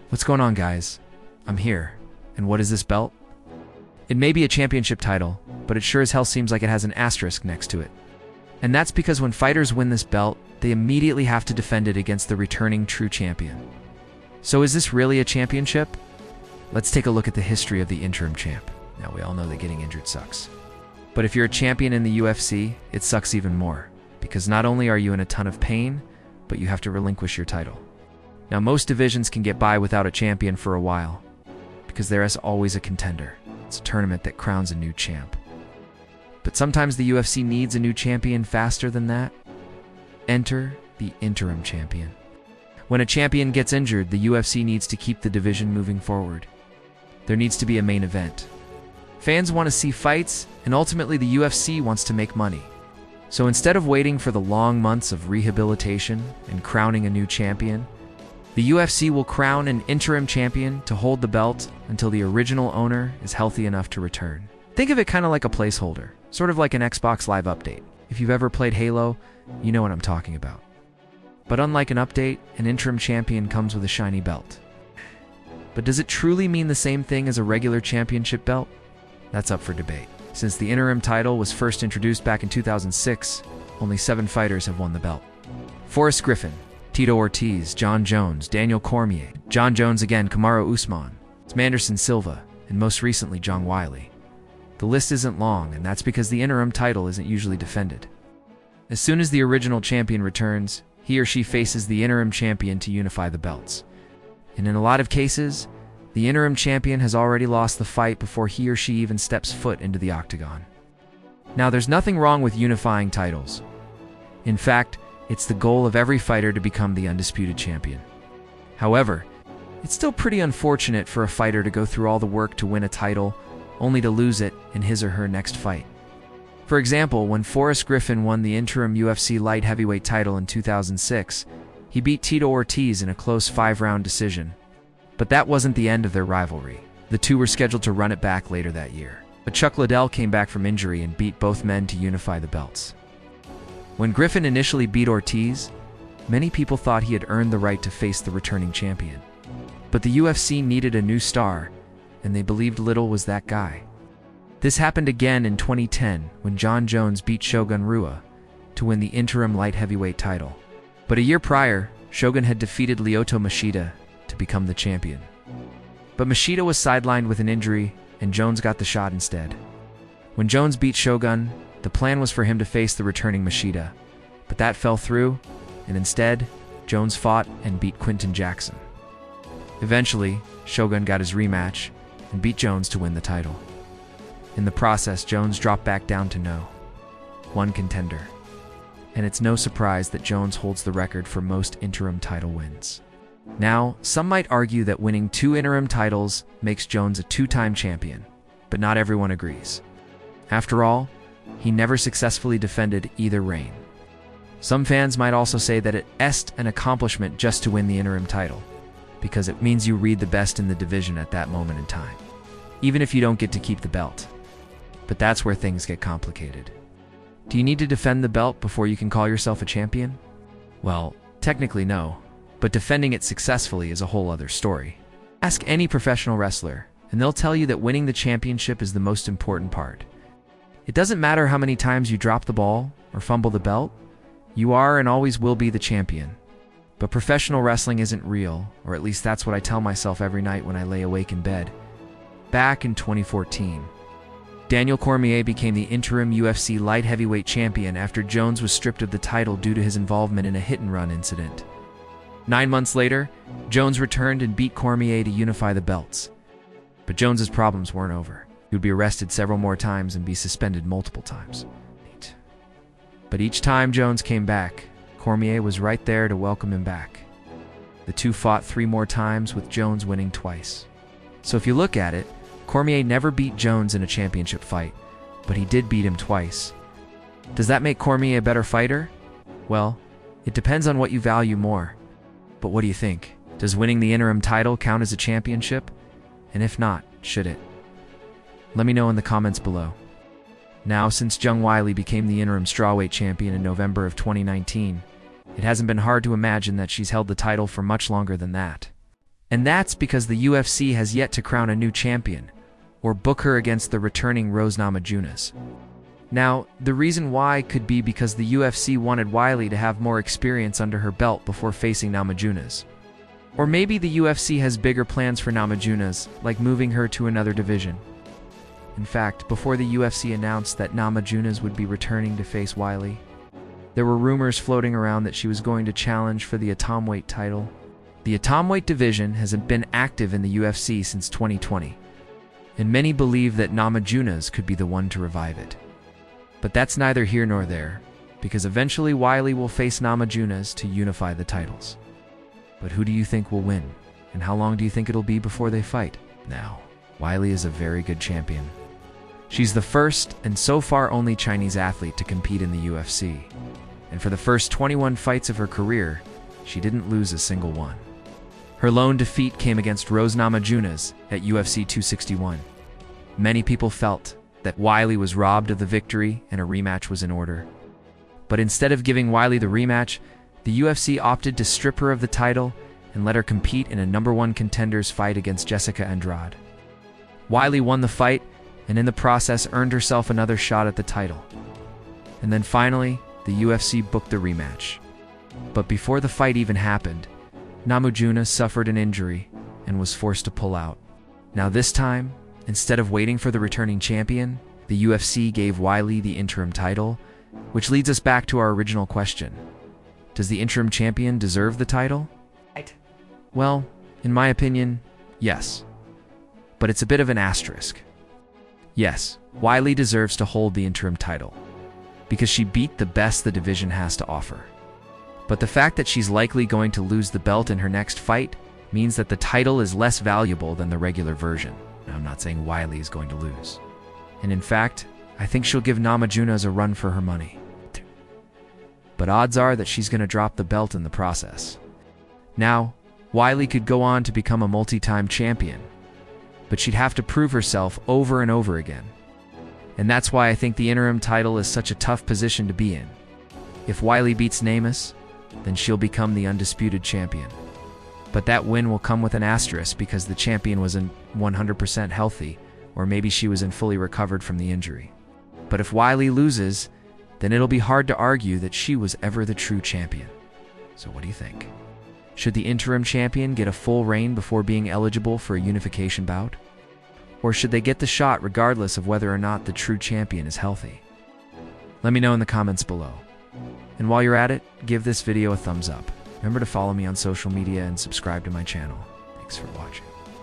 What's going on, guys? I'm here. And what is this belt? It may be a championship title, but it sure as hell seems like it has an asterisk next to it. And that's because when fighters win this belt, they immediately have to defend it against the returning true champion. So is this really a championship? Let's take a look at the history of the interim champ. Now, we all know that getting injured sucks. But if you're a champion in the UFC, it sucks even more, because not only are you in a ton of pain, but you have to relinquish your title. Now, most divisions can get by without a champion for a while, because there is always a contender. It's a tournament that crowns a new champ. But sometimes the UFC needs a new champion faster than that. Enter the interim champion. When a champion gets injured, the UFC needs to keep the division moving forward. There needs to be a main event. Fans want to see fights, and ultimately the UFC wants to make money. So instead of waiting for the long months of rehabilitation and crowning a new champion, the UFC will crown an interim champion to hold the belt until the original owner is healthy enough to return. Think of it kind of like a placeholder, sort of like an Xbox Live update. If you've ever played Halo, you know what I'm talking about. But unlike an update, an interim champion comes with a shiny belt. But does it truly mean the same thing as a regular championship belt? That's up for debate. Since the interim title was first introduced back in 2006, only 7 fighters have won the belt. Forrest Griffin, Tito Ortiz, John Jones, Daniel Cormier, John Jones again, Kamaru Usman, Anderson Silva, and most recently John Wiley. The list isn't long, and that's because the interim title isn't usually defended. As soon as the original champion returns, he or she faces the interim champion to unify the belts. And in a lot of cases, the interim champion has already lost the fight before he or she even steps foot into the octagon. Now, there's nothing wrong with unifying titles. In fact, it's the goal of every fighter to become the undisputed champion. However, it's still pretty unfortunate for a fighter to go through all the work to win a title, only to lose it in his or her next fight. For example, when Forrest Griffin won the interim UFC light heavyweight title in 2006, he beat Tito Ortiz in a close 5-round decision. But that wasn't the end of their rivalry. The two were scheduled to run it back later that year. But Chuck Liddell came back from injury and beat both men to unify the belts. When Griffin initially beat Ortiz, many people thought he had earned the right to face the returning champion. But the UFC needed a new star, and they believed Liddell was that guy. This happened again in 2010 when John Jones beat Shogun Rua to win the interim light heavyweight title. But a year prior, Shogun had defeated Lyoto Machida to become the champion. But Machida was sidelined with an injury, and Jones got the shot instead. When Jones beat Shogun, the plan was for him to face the returning Machida, but that fell through, and instead, Jones fought and beat Quinton Jackson. Eventually, Shogun got his rematch and beat Jones to win the title. In the process, Jones dropped back down to one contender. And it's no surprise that Jones holds the record for most interim title wins. Now, some might argue that winning 2 interim titles makes Jones a 2-time champion, but not everyone agrees. After all, he never successfully defended either reign. Some fans might also say that it's an accomplishment just to win the interim title, because it means you read the best in the division at that moment in time, even if you don't get to keep the belt. But that's where things get complicated. Do you need to defend the belt before you can call yourself a champion? Well, technically no, but defending it successfully is a whole other story. Ask any professional wrestler, and they'll tell you that winning the championship is the most important part. It doesn't matter how many times you drop the ball or fumble the belt, you are and always will be the champion. But professional wrestling isn't real, or at least that's what I tell myself every night when I lay awake in bed. Back in 2014, Daniel Cormier became the interim UFC light heavyweight champion after Jones was stripped of the title due to his involvement in a hit-and-run incident. 9 months later, Jones returned and beat Cormier to unify the belts. But Jones's problems weren't over. He would be arrested several more times and be suspended multiple times. But each time Jones came back, Cormier was right there to welcome him back. The two fought 3 more times, with Jones winning twice. So if you look at it, Cormier never beat Jones in a championship fight, but he did beat him twice. Does that make Cormier a better fighter? Well, it depends on what you value more. But what do you think? Does winning the interim title count as a championship? And if not, should it? Let me know in the comments below. Now, since John Wiley became the interim strawweight champion in November of 2019, it hasn't been hard to imagine that she's held the title for much longer than that. And that's because the UFC has yet to crown a new champion, or book her against the returning Rose Namajunas. Now, the reason why could be because the UFC wanted Weili to have more experience under her belt before facing Namajunas. Or maybe the UFC has bigger plans for Namajunas, like moving her to another division. In fact, before the UFC announced that Namajunas would be returning to face Weili, there were rumors floating around that she was going to challenge for the atomweight title. The atomweight division hasn't been active in the UFC since 2020, and many believe that Namajunas could be the one to revive it. But that's neither here nor there, because eventually Weili will face Namajunas to unify the titles. But who do you think will win, and how long do you think it'll be before they fight? Now, Weili is a very good champion. She's the first and so far only Chinese athlete to compete in the UFC, and for the first 21 fights of her career, she didn't lose a single one. Her lone defeat came against Rose Namajunas at UFC 261. Many people felt that Weili was robbed of the victory and a rematch was in order. But instead of giving Weili the rematch, the UFC opted to strip her of the title and let her compete in a #1 contenders fight against Jessica Andrade. Weili won the fight and in the process earned herself another shot at the title. And then finally, the UFC booked the rematch. But before the fight even happened, Namajunas suffered an injury and was forced to pull out. Now this time, instead of waiting for the returning champion, the UFC gave Weili the interim title, which leads us back to our original question. Does the interim champion deserve the title? Well, in my opinion, yes. But it's a bit of an asterisk. Yes, Weili deserves to hold the interim title, because she beat the best the division has to offer. But the fact that she's likely going to lose the belt in her next fight means that the title is less valuable than the regular version. Now, I'm not saying Weili is going to lose. And in fact, I think she'll give Namajunas a run for her money. But odds are that she's going to drop the belt in the process. Now, Weili could go on to become a multi-time champion, but she'd have to prove herself over and over again. And that's why I think the interim title is such a tough position to be in. If Weili beats Namus, then she'll become the undisputed champion. But that win will come with an asterisk because the champion wasn't 100% healthy, or maybe she wasn't fully recovered from the injury. But if Weili loses, then it'll be hard to argue that she was ever the true champion. So what do you think? Should the interim champion get a full reign before being eligible for a unification bout? Or should they get the shot regardless of whether or not the true champion is healthy? Let me know in the comments below. And while you're at it, give this video a thumbs up. Remember to follow me on social media and subscribe to my channel. Thanks for watching.